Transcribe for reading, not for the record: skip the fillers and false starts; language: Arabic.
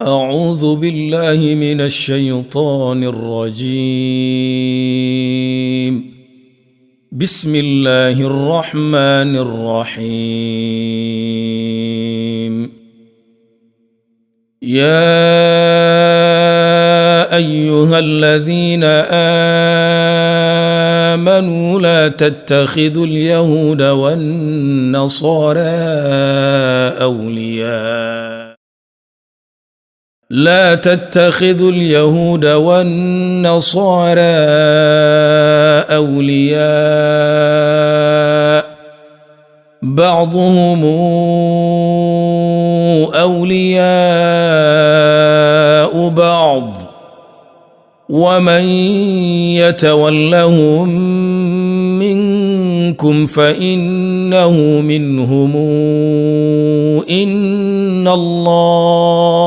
أعوذ بالله من الشيطان الرجيم. بسم الله الرحمن الرحيم. يا أيها الذين آمنوا لا تتخذوا اليهود والنصارى أولياء بعضهم أولياء بعض ومن يتولهم منكم فإنه منهم إن الله